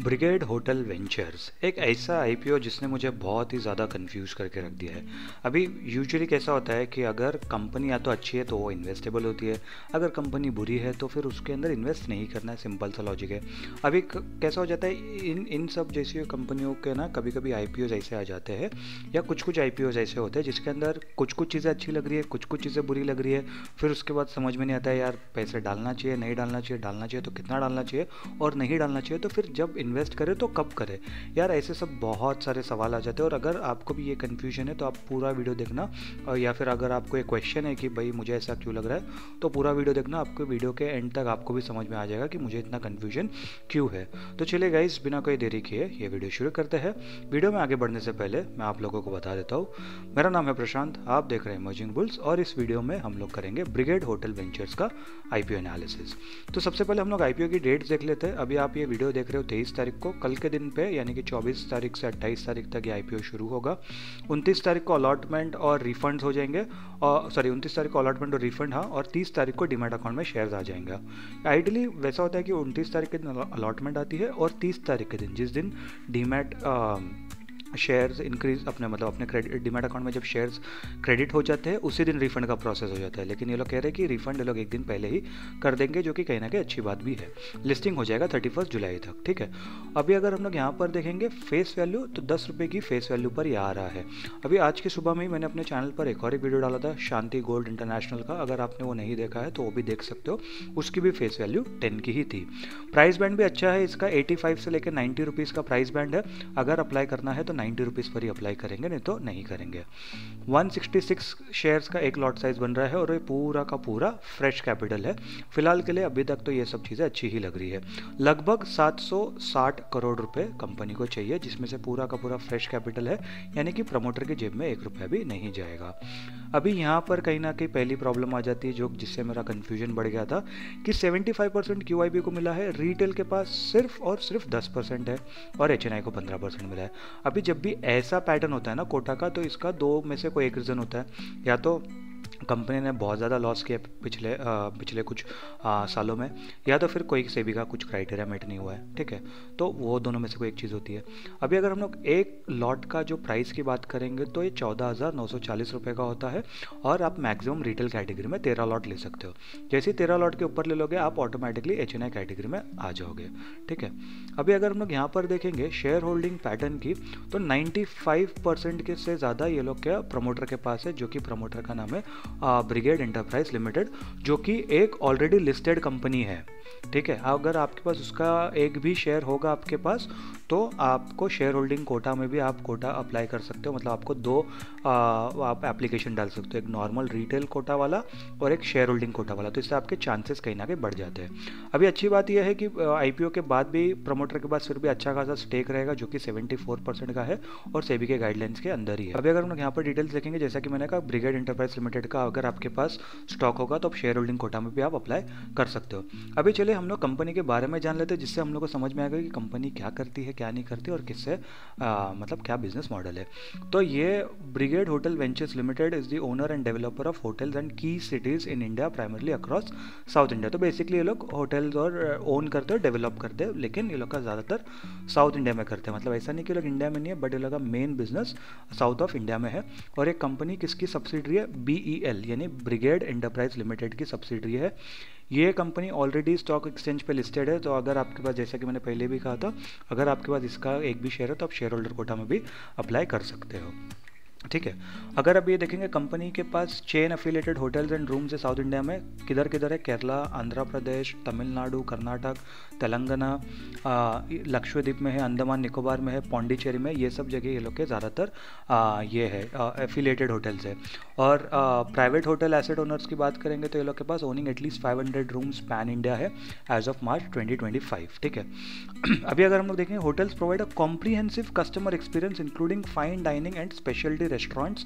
Brigade Hotel ventures एक ऐसा IPO जिसने मुझे बहुत ही ज़्यादा कंफ्यूज करके रख दिया है। अभी यूजुअली कैसा होता है कि अगर कंपनी या तो अच्छी है तो वो इन्वेस्टेबल होती है, अगर कंपनी बुरी है तो फिर उसके अंदर इन्वेस्ट नहीं करना है। सिंपल सा लॉजिक है। अभी कैसा हो जाता है इन इन सब जैसी कंपनियों के ना कभी कभी आईपीओ ऐसे आ जाते हैं या कुछ कुछ आईपीओ ऐसे होते हैं जिसके अंदर कुछ कुछ चीज़ें अच्छी लग रही है, कुछ कुछ चीज़ें बुरी लग रही है। फिर उसके बाद समझ में नहीं आता है यार पैसे डालना चाहिए नहीं डालना चाहिए, डालना चाहिए तो कितना डालना चाहिए और नहीं डालना चाहिए तो फिर जब इन्वेस्ट करे तो कब करे। यार ऐसे सब बहुत सारे सवाल आ जाते हैं और अगर आपको भी ये कन्फ्यूजन है तो आप पूरा वीडियो देखना। और या फिर अगर आपको एक क्वेश्चन है कि भाई मुझे ऐसा क्यों लग रहा है तो पूरा वीडियो देखना। आपको वीडियो के एंड तक आपको भी समझ में आ जाएगा कि मुझे इतना कन्फ्यूजन क्यों है। तो चलिए गाइस, बिना कोई देरी किए ये वीडियो शुरू करते हैं। वीडियो में आगे बढ़ने से पहले मैं आप लोगों को बता देता हूँ, मेरा नाम है प्रशांत, आप देख रहे हैं इमर्जिंग बुल्स और इस वीडियो में हम लोग करेंगे ब्रिगेड होटल वेंचर्स का आईपीओ एनालिसिस। तो सबसे पहले हम लोग आईपीओ की डेट्स देख लेते हैं। अभी आप ये वीडियो देख रहे हो 23 तारीख को, कल के दिन पे यानी कि 24 तारीख से 28 तारीख तक ये आईपीओ शुरू होगा। 29 तारीख को अलॉटमेंट और रिफंड्स हो जाएंगे, और 29 तारीख को अलॉटमेंट और रिफंड, हाँ, और 30 तारीख को डीमैट अकाउंट में शेयर्स आ जाएंगे। आइडली वैसा होता है कि 29 तारीख के दिन अलॉटमेंट आती है और 30 तारीख के दिन जिस दिन डीमैट शेयर्स इंक्रीज अपने मतलब अपने क्रेडिट डीमैट अकाउंट में जब शेयर्स क्रेडिट हो जाते हैं उसी दिन रिफंड का प्रोसेस हो जाता है। लेकिन ये लोग कह रहे हैं कि रिफंड ये लोग एक दिन पहले ही कर देंगे, जो कि कहीं ना कहीं अच्छी बात भी है। लिस्टिंग हो जाएगा 31 जुलाई तक, ठीक है। अभी अगर हम लोग यहाँ पर देखेंगे फेस वैल्यू तो 10 रुपये की फेस वैल्यू पर ये आ रहा है। अभी आज की सुबह में ही मैंने अपने चैनल पर एक और एक वीडियो डाला था शांति गोल्ड इंटरनेशनल का, अगर आपने वो नहीं देखा है तो वो भी देख सकते हो। उसकी भी फेस वैल्यू 10 की ही थी। प्राइस बैंड भी अच्छा है इसका, 85 से लेकर 90 रुपीज़ का प्राइस बैंड है। अगर अप्लाई करना है तो 90 रुपीज़ पर ही अप्लाई करेंगे, नहीं तो नहीं करेंगे। 166 शेयर्स का एक लॉट साइज बन रहा है और ये पूरा का पूरा फ्रेश कैपिटल है। फिलहाल के लिए अभी तक तो ये सब चीज़ें अच्छी ही लग रही है। लगभग 760 करोड़ रुपए कंपनी को चाहिए, जिसमें से पूरा का पूरा फ्रेश कैपिटल है, यानी कि प्रमोटर की जेब में 1 रुपया भी नहीं जाएगा। अभी यहाँ पर कहीं ना कहीं पहली प्रॉब्लम आ जाती है जो जिससे मेरा कन्फ्यूजन बढ़ गया था कि 75% क्यूआईबी को मिला है, रिटेल के पास सिर्फ और सिर्फ 10% है और एचएनआई को 15% मिला है। अभी जब भी ऐसा पैटर्न होता है ना कोटा का, तो इसका दो में से कोई एक रीज़न होता है, या तो कंपनी ने बहुत ज़्यादा लॉस किया पिछले कुछ सालों में, या तो फिर कोई सेबी का कुछ क्राइटेरिया मेट नहीं हुआ है, ठीक है। तो वो दोनों में से कोई एक चीज़ होती है। अभी अगर हम लोग एक लॉट का जो प्राइस की बात करेंगे तो ये 14,940 रुपये का होता है और आप मैक्सिमम रिटेल कैटेगरी में 13 लॉट ले सकते हो। जैसे 13 लॉट के ऊपर ले लोगे आप ऑटोमेटिकली एचएनआई कैटेगरी में आ जाओगे, ठीक है। अभी अगर हम लोग यहाँ पर देखेंगे शेयर होल्डिंग पैटर्न की, तो 95% के से ज़्यादा ये लोग क्या प्रमोटर के पास है, जो कि प्रमोटर का नाम है ब्रिगेड एंटरप्राइज लिमिटेड, जो कि एक ऑलरेडी लिस्टेड कंपनी है, ठीक है। अगर आपके पास उसका एक भी शेयर होगा आपके पास तो आपको शेयर होल्डिंग कोटा में भी आप कोटा अप्लाई कर सकते हो। मतलब आपको दो आप एप्लीकेशन डाल सकते हो, एक नॉर्मल रिटेल कोटा वाला और एक शेयर होल्डिंग कोटा वाला, तो इससे आपके चांसेस कहीं ना कहीं बढ़ जाते हैं। अभी अच्छी बात यह है कि आईपीओ के बाद भी प्रमोटर के पास फिर भी अच्छा खासा स्टेक रहेगा, जो कि 74% का है और सेबी के गाइडलाइंस के अंदर ही है। अभी अगर हम लोग यहाँ पर डिटेल्स देखेंगे, जैसा कि मैंने कहा ब्रिगेड एंटरप्राइज लिमिटेड का अगर आपके पास स्टॉक होगा तो आप शेयर होल्डिंग कोटा में भी आप अप्लाई कर सकते हो। अभी चलिए हम लोग कंपनी के बारे में जान लेते हैं, जिससे हम लोग को समझ में आएगा कि कंपनी क्या करती है क्या नहीं करती और किससे मतलब क्या बिजनेस मॉडल है। तो ये Brigade Hotel Ventures Limited is the owner and developer of hotels and key cities in India, primarily across south India. तो बेसिकली ये लोग होटल्स और ओन करते हैं, डेवलप करते हैं, लेकिन ये लोग का ज़्यादातर साउथ इंडिया में करते हैं। मतलब ऐसा नहीं कि लोग इंडिया में नहीं है, बट ये लोग का main business south of India में है। और एक कंपनी किसकी सब्सिडरी है, BEL यानी ब्रिगेड एंटरप्राइज लिमिटेड की सब्सिडरी है। ये कंपनी ऑलरेडी स्टॉक एक्सचेंज पे लिस्टेड है, तो अगर आपके पास, जैसा कि मैंने पहले भी कहा था, अगर आपके पास इसका एक भी शेयर है तो आप शेयर होल्डर कोटा में भी अप्लाई कर सकते हो, ठीक है। अगर अब ये देखेंगे कंपनी के पास chain affiliated hotels and rooms है साउथ इंडिया में, किधर किधर है, केरला, आंध्र प्रदेश, तमिलनाडु, कर्नाटक, तेलंगाना, लक्षद्वीप में है, अंडमान निकोबार में है, पौंडीचेरी में, ये सब जगह ये लोग के ज़्यादातर ये है एफिलेटेड होटल्स है। और प्राइवेट होटल एसेट ओनर्स की बात करेंगे तो ये लोग के पास owning at least 500 rooms pan India है एज ऑफ मार्च 2025, ठीक है। अभी अगर हम लोग देखेंगे hotels provide a comprehensive customer experience including fine dining and speciality restaurants,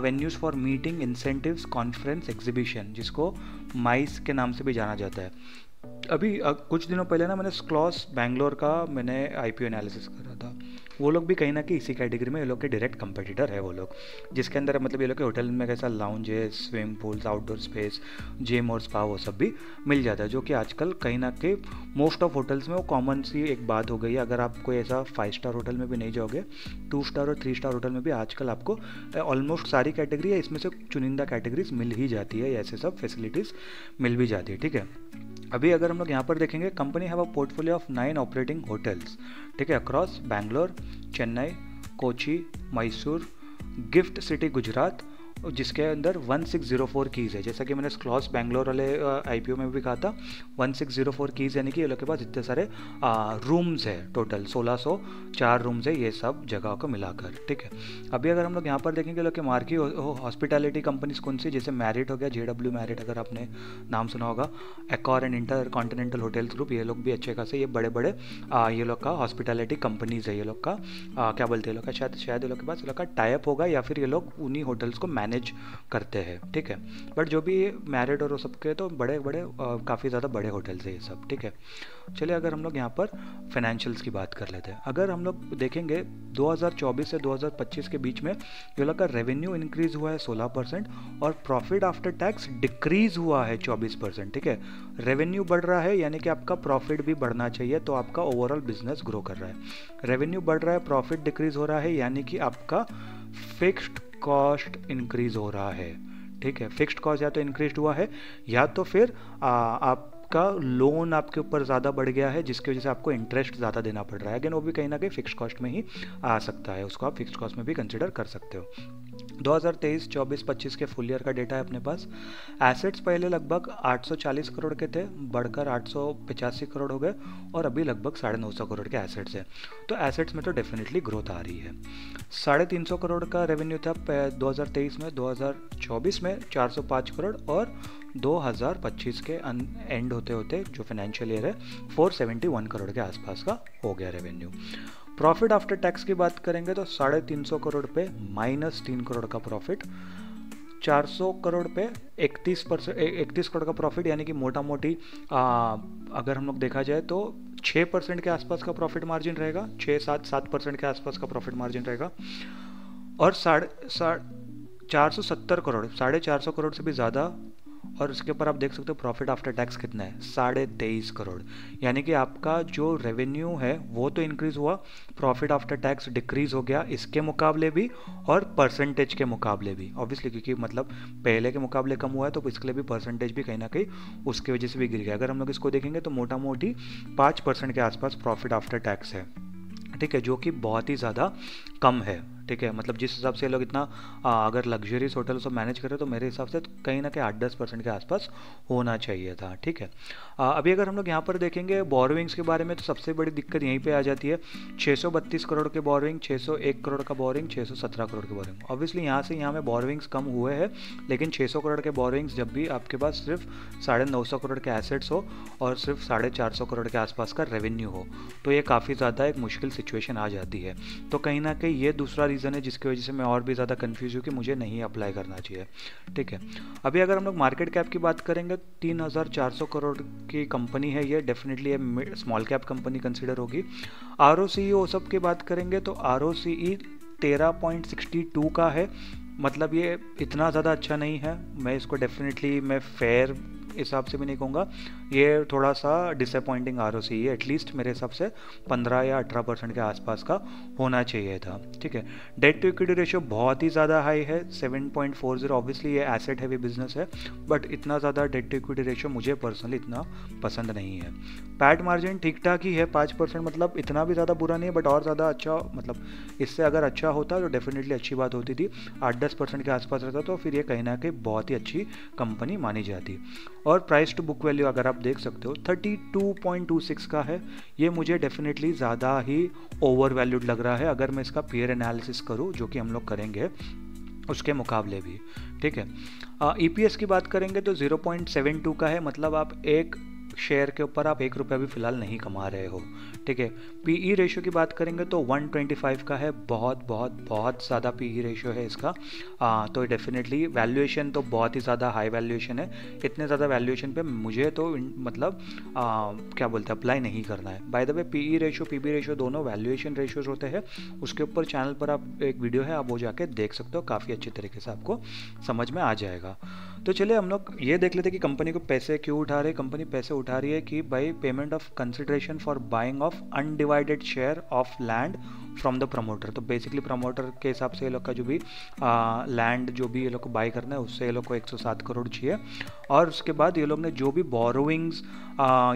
venues for meeting, incentives, conference, exhibition, जिसको माइस के नाम से भी जाना जाता है। अभी कुछ दिनों पहले ना मैंने स्क्लॉस बैंगलोर का मैंने आईपीओ एनालिसिस करा था। वो लोग भी कहीं ना कहीं इसी कैटेगरी में ये लोग के डायरेक्ट कंपटीटर है वो लोग, जिसके अंदर मतलब ये लोग के होटल में कैसा lounges, swimming pools, outdoor space, gym और स्पा वो सब भी मिल जाता है, जो कि आजकल कहीं ना कहीं मोस्ट ऑफ होटल्स में वो कॉमन सी एक बात हो गई है। अगर आप कोई ऐसा 5 स्टार होटल में भी नहीं जाओगे, 2 स्टार और 3 स्टार होटल में भी आजकल आपको ऑलमोस्ट सारी कैटेगरी है, इसमें से चुनिंदा कैटेगरीज मिल ही जाती है, ऐसे सब फैसिलिटीज़ मिल भी जाती है। ठीक है, अभी अगर हम लोग यहाँ पर देखेंगे, company have a portfolio of 9 operating hotels, ठीक है, across Bangalore, Chennai, Kochi, Mysore, gift city Gujarat, जिसके अंदर 1604 कीज़ है। जैसा कि मैंने क्लॉस बैंगलोर वाले आईपीओ में भी कहा था, 1604 कीज़, यानी कि ये लोग के पास इतने सारे रूम्स है, टोटल 1604 रूम्स है ये सब जगह को मिलाकर। ठीक है, अभी अगर हम लोग यहाँ पर देखेंगे लोग के मार्की हॉस्पिटैलिटी कंपनीज कौन सी, जैसे मैरिट हो गया, JW मैरिट अगर आपने नाम सुना होगा, Accor and InterContinental hotels group, ये लोग भी अच्छे खासे, ये बड़े बड़े ये लोग का हॉस्पिटैलिटी कंपनीज है। ये लोग का क्या बोलते हैं, ये लोग का शायद ये लोग के पास ये लोग का टाइप होगा, या फिर ये लोग उन्हीं होटल्स को मैनेज करते हैं। ठीक है, बट जो भी मैरिड और वो सब के तो बड़े बड़े काफ़ी ज़्यादा बड़े होटल्स है ये सब। ठीक है, चलिए अगर हम लोग यहाँ पर फाइनेंशियल्स की बात कर लेते हैं। अगर हम लोग देखेंगे 2024 से 2025 के बीच में ये लोग का रेवेन्यू इंक्रीज हुआ है 16% और प्रॉफिट आफ्टर टैक्स डिक्रीज हुआ है 24%। ठीक है, रेवेन्यू बढ़ रहा है यानी कि आपका प्रॉफिट भी बढ़ना चाहिए, तो आपका ओवरऑल बिजनेस ग्रो कर रहा है। रेवेन्यू बढ़ रहा है, प्रॉफिट डिक्रीज हो रहा है, यानी कि आपका फिक्स्ड कॉस्ट इंक्रीज हो रहा है। ठीक है, फिक्स्ड कॉस्ट या तो इंक्रीज हुआ है, या तो फिर आपका लोन आपके ऊपर ज़्यादा बढ़ गया है, जिसकी वजह से आपको इंटरेस्ट ज़्यादा देना पड़ रहा है। अगेन वो भी कहीं ना कहीं फिक्स्ड कॉस्ट में ही आ सकता है, उसको आप फिक्स्ड कॉस्ट में भी कंसिडर कर सकते हो। 2023, 24, 25 के फुल ईयर का डेटा है अपने पास। एसेट्स पहले लगभग 840 करोड़ के थे, बढ़कर 885 करोड़ हो गए, और अभी लगभग 950 करोड़ के एसेट्स हैं। तो एसेट्स में तो डेफिनेटली ग्रोथ आ रही है। 350 करोड़ का रेवेन्यू था 2023 में, 2024 में 405 करोड़, और 2025 के एंड होते होते जो फाइनेंशियल ईयर है 471 करोड़ के आसपास का हो गया रेवेन्यू। प्रॉफिट आफ्टर टैक्स की बात करेंगे तो 350 करोड़ पे -3 करोड़ का प्रॉफिट, 400 करोड़ पे 31 करोड़ का प्रॉफिट, यानी कि मोटा मोटी अगर हम लोग देखा जाए तो 6% के आसपास का प्रॉफिट मार्जिन रहेगा, 6-7% के आसपास का प्रॉफिट मार्जिन रहेगा। और 470 करोड़, 450 करोड़ से भी ज़्यादा, और इसके ऊपर आप देख सकते हो प्रॉफिट आफ्टर टैक्स कितना है, 23.5 करोड़। यानी कि आपका जो रेवेन्यू है वो तो इंक्रीज हुआ, प्रॉफिट आफ्टर टैक्स डिक्रीज हो गया इसके मुकाबले भी, और परसेंटेज के मुकाबले भी, ऑब्वियसली क्योंकि मतलब पहले के मुकाबले कम हुआ है तो इसके लिए भी परसेंटेज भी कहीं ना कहीं उसकी वजह से भी गिर गया। अगर हम लोग इसको देखेंगे तो मोटा मोटी 5% के आसपास प्रॉफिट आफ्टर टैक्स है। ठीक है, जो कि बहुत ही ज़्यादा कम है। ठीक है, मतलब जिस हिसाब से लोग इतना अगर लग्जरीज होटल्स को मैनेज करें तो मेरे हिसाब से कहीं ना कहीं 8-10% के आसपास होना चाहिए था। ठीक है, अभी अगर हम लोग यहाँ पर देखेंगे बोरोइंग्स के बारे में, तो सबसे बड़ी दिक्कत यहीं पे आ जाती है। 632 करोड़ के बोरोइंग, 601 करोड़ का बोरोइंग, 617 करोड़ के बोरोइंग। ऑब्वियसली यहाँ में बोरोइंग्स कम हुए हैं, लेकिन 600 करोड़ के बोरोइंग्स जब भी आपके पास सिर्फ 950 करोड़ के एसेट्स हो और सिर्फ 450 करोड़ के आसपास का रेवेन्यू हो, तो ये काफ़ी ज़्यादा एक मुश्किल सिचुएशन आ जाती है। तो कहीं ना कहीं ये दूसरा रीज़न है जिसकी वजह से मैं और भी ज़्यादा कंफ्यूज हूँ कि मुझे नहीं अप्लाई करना चाहिए। ठीक है, अभी अगर हम लोग मार्केट कैप की बात करेंगे, 3400 करोड़ की कंपनी है ये, डेफिनेटली ये स्मॉल कैप कंपनी कंसिडर होगी। ROCE वो सब की बात करेंगे तो ROCE 13.62 का है, मतलब ये इतना ज़्यादा अच्छा नहीं है। मैं इसको डेफिनेटली मैं फेयर हिसाब से भी नहीं कहूँगा, ये थोड़ा सा डिसअपॉइंटिंग ROCE है। एटलीस्ट मेरे हिसाब से 15 या 18% के आसपास का होना चाहिए था। ठीक है, डेट टू इक्विटी रेशियो बहुत ही ज़्यादा हाई है, 7.40। ऑब्वियसली ये एसेट हैवी बिजनेस है, बट इतना ज़्यादा डेट टू इक्विटी रेशियो मुझे पर्सनली इतना पसंद नहीं है। पैट मार्जिन ठीक ठाक ही है, 5%, मतलब इतना भी ज़्यादा बुरा नहीं है, बट और ज़्यादा अच्छा, मतलब इससे अगर अच्छा होता तो डेफिनेटली अच्छी बात होती थी। 8-10% के आसपास रहता तो फिर ये कहीं ना कहीं बहुत ही अच्छी कंपनी मानी जाती। और प्राइस टू बुक वैल्यू अगर आप देख सकते हो 32.26 का है, ये मुझे डेफिनेटली ज़्यादा ही ओवर वैल्यूड लग रहा है अगर मैं इसका पीयर एनालिसिस करूँ, जो कि हम लोग करेंगे उसके मुकाबले भी। ठीक है, EPS की बात करेंगे तो 0.72 का है, मतलब आप एक शेयर के ऊपर आप 1 रुपया भी फिलहाल नहीं कमा रहे हो, ठीक है। पीई रेशियो की बात करेंगे तो 125 का है, बहुत बहुत बहुत ज़्यादा पीई रेशियो है इसका। तो डेफिनेटली वैल्यूएशन तो बहुत ही ज़्यादा हाई वैल्यूएशन है। इतने ज़्यादा वैल्यूएशन पे मुझे तो मतलब क्या बोलते हैं, अप्लाई नहीं करना है। By the way PE ratio PB ratio दोनों वैल्यूएशन रेशियोज होते हैं। उसके ऊपर चैनल पर आप एक वीडियो है, आप वो जाके देख सकते हो, काफ़ी अच्छी तरीके से आपको समझ में आ जाएगा। तो चलिए हम लोग ये देख लेते हैं कि कंपनी को पैसे क्यों उठा रही है। कंपनी पैसे उठा रही है कि by payment of consideration for buying of undivided share of land from the promoter. तो बेसिकली प्रमोटर के हिसाब से ये लोग का जो भी लैंड जो भी ये लोग को बाई करना है, उससे ये लोग को 107 करोड़ चाहिए। और उसके बाद ये लोग ने जो भी बोरोइंग्स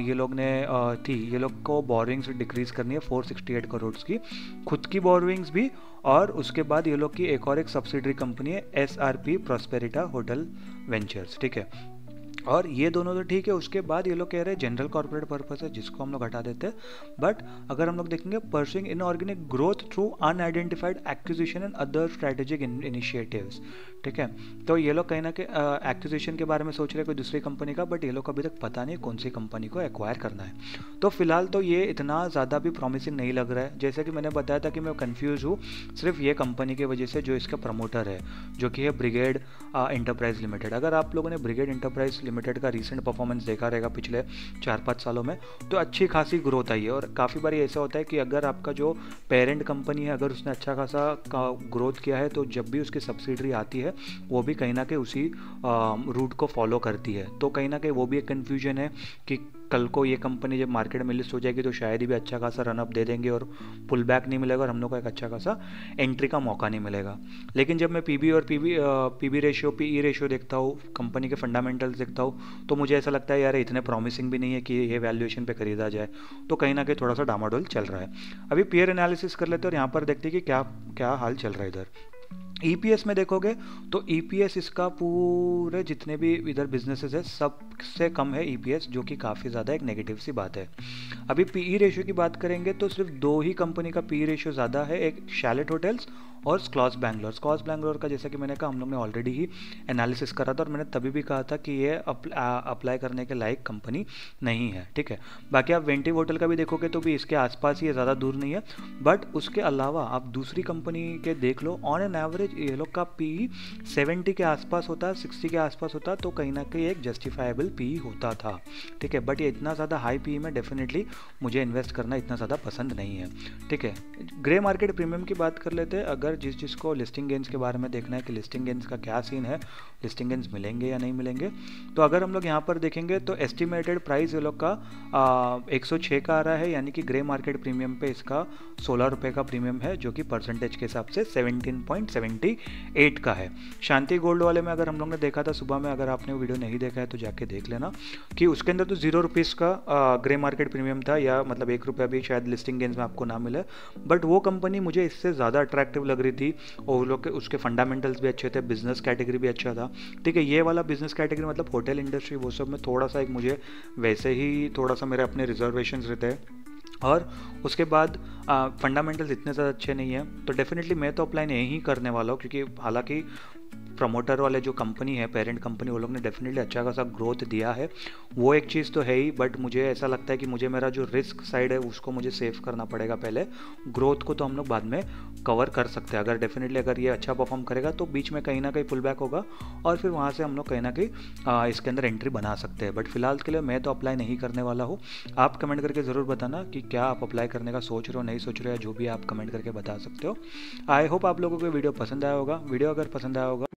ये लोग ने थी, ये लोग को बोरोइंग्स डिक्रीज करनी है 468 करोड़ की, खुद की बोरोइंग्स भी। और उसके बाद ये लोग की एक सब्सिडरी कंपनी है SRP प्रॉस्पेरिटा होटल वेंचर्स, ठीक है। और ये दोनों तो ठीक है। उसके बाद ये लोग कह रहे हैं जनरल कॉर्पोरेट पर्पस है, जिसको हम लोग हटा देते हैं। बट अगर हम लोग देखेंगे pursuing inorganic growth through unidentified acquisition and other strategic initiatives, ठीक है। तो ये लोग कहीं ना कहीं एक्विजिशन के बारे में सोच रहे हैं कोई दूसरी कंपनी का, बट ये लोग को अभी तक पता नहीं कौन सी कंपनी को एक्वायर करना है। तो फिलहाल तो ये इतना ज़्यादा भी प्रॉमिसिंग नहीं लग रहा है। जैसे कि मैंने बताया था कि मैं कंफ्यूज हूँ सिर्फ ये कंपनी की वजह से, जो इसका प्रमोटर है, जो कि है ब्रिगेड इंटरप्राइज लिमिटेड। अगर आप लोगों ने ब्रिगेड इंटरप्राइज लिमिटेड का रीसेंट परफॉर्मेंस देखा रहेगा पिछले 4-5 सालों में, तो अच्छी खासी ग्रोथ आई है। और काफ़ी बार ऐसा होता है कि अगर आपका जो पेरेंट कंपनी है, अगर उसने अच्छा खासा ग्रोथ किया है, तो जब भी उसकी सब्सिडरी आती है वो भी कहीं ना कहीं उसी रूट को फॉलो करती है। तो कहीं ना कहीं वो भी एक कन्फ्यूजन है कि कल को ये कंपनी जब मार्केट में लिस्ट हो जाएगी तो शायद ही भी अच्छा खासा रनअप दे देंगे और पुल बैक नहीं मिलेगा और हम लोग को एक अच्छा खासा एंट्री का मौका नहीं मिलेगा। लेकिन जब मैं पीबी और पीबी रेशियो पीई रेशियो देखता हूँ, कंपनी के फंडामेंटल्स देखता हूँ, तो मुझे ऐसा लगता है यार इतने प्रॉमिसिंग भी नहीं है कि ये वैल्यूएशन पे खरीदा जाए। तो कहीं ना कहीं थोड़ा सा डामाडोल चल रहा है। अभी पीयर एनालिसिस कर लेते हैं और यहाँ पर देखते हैं कि क्या क्या हाल चल रहा है इधर। EPS में देखोगे तो EPS इसका पूरे जितने भी इधर बिजनेसेस है सबसे कम है EPS, जो कि काफ़ी ज़्यादा एक नेगेटिव सी बात है। अभी PE रेशियो की बात करेंगे तो सिर्फ 2 ही कंपनी का PE रेशियो ज़्यादा है, एक शैलेट होटल्स और स्क्लॉस बैंगलोर। स्क्लॉस बैंगलोर का जैसा कि मैंने कहा हम लोग ने ऑलरेडी ही एनालिसिस करा था और मैंने तभी भी कहा था कि ये अप्लाई करने के लायक कंपनी नहीं है, ठीक है। बाकी आप वेंटिव होटल का भी देखोगे तो भी इसके आसपास ही है, ज़्यादा दूर नहीं है। बट उसके अलावा आप दूसरी कंपनी के देख लो, ऑन एन एवरेज ये लोग का PE 70 के आसपास होता है, 60 के आसपास होता, तो कहीं ना कहीं एक जस्टिफाइबल PE होता था, ठीक है। बट ये इतना ज़्यादा हाई PE में डेफिनेटली मुझे इन्वेस्ट करना इतना ज़्यादा पसंद नहीं है, ठीक है। ग्रे मार्केट प्रीमियम की बात कर लेते हैं। अगर जिसको लिस्टिंग गेंस के बारे में देखना है कि लिस्टिंग गेंस का क्या सीन है, लिस्टिंग गेंस मिलेंगे या नहीं मिलेंगे, तो अगर हम लोग यहाँ पर देखेंगे तो एस्टिमेटेड प्राइस ये लोग का 106 का आ रहा है, यानी कि ग्रे मार्केट प्रीमियम पे इसका 16 रुपये का प्रीमियम है, जो कि परसेंटेज के हिसाब से 17.78 का है। शांति गोल्ड वाले में अगर हम लोग ने देखा था सुबह में, अगर आपने वो वीडियो नहीं देखा है तो जाके देख लेना, कि उसके अंदर तो 0 रुपीज़ का ग्रे मार्केट प्रीमियम था, या मतलब 1 रुपया भी शायद लिस्टिंग गेंस में आपको ना मिले। बट वो कंपनी मुझे इससे ज़्यादा अट्रैक्टिव लग रही थी और लोग के उसके फंडामेंटल्स भी अच्छे थे, बिजनेस कैटेगरी भी अच्छा था, ठीक है। ये वाला बिजनेस कैटेगरी मतलब होटल इंडस्ट्री वो सब में थोड़ा सा एक मुझे वैसे ही थोड़ा सा मेरे अपने रिजर्वेशंस रहते हैं, और उसके बाद फंडामेंटल्स इतने ज़्यादा अच्छे नहीं है। तो डेफिनेटली मैं तो अप्लाई नहीं करने वाला हूँ, क्योंकि हालांकि प्रमोटर वाले जो कंपनी है, पेरेंट कंपनी, वो लोग ने डेफिनेटली अच्छा खासा ग्रोथ दिया है, वो एक चीज़ तो है ही। बट मुझे ऐसा लगता है कि मुझे मेरा जो रिस्क साइड है उसको मुझे सेव करना पड़ेगा पहले। ग्रोथ को तो हम लोग बाद में कवर कर सकते हैं, अगर डेफिनेटली अगर ये अच्छा परफॉर्म करेगा तो बीच में कहीं ना कहीं पुल बैक होगा और फिर वहाँ से हम लोग कहीं ना कहीं इसके अंदर एंट्री बना सकते हैं। बट फिलहाल के लिए मैं तो अप्लाई नहीं करने वाला हूँ। आप कमेंट करके ज़रूर बताना कि क्या आप अप्लाई करने का सोच रहे हो, नहीं सोच रहे हो, जो भी आप कमेंट करके बता सकते हो। आई होप आप लोगों को वीडियो पसंद आया होगा। वीडियो अगर पसंद आया होगा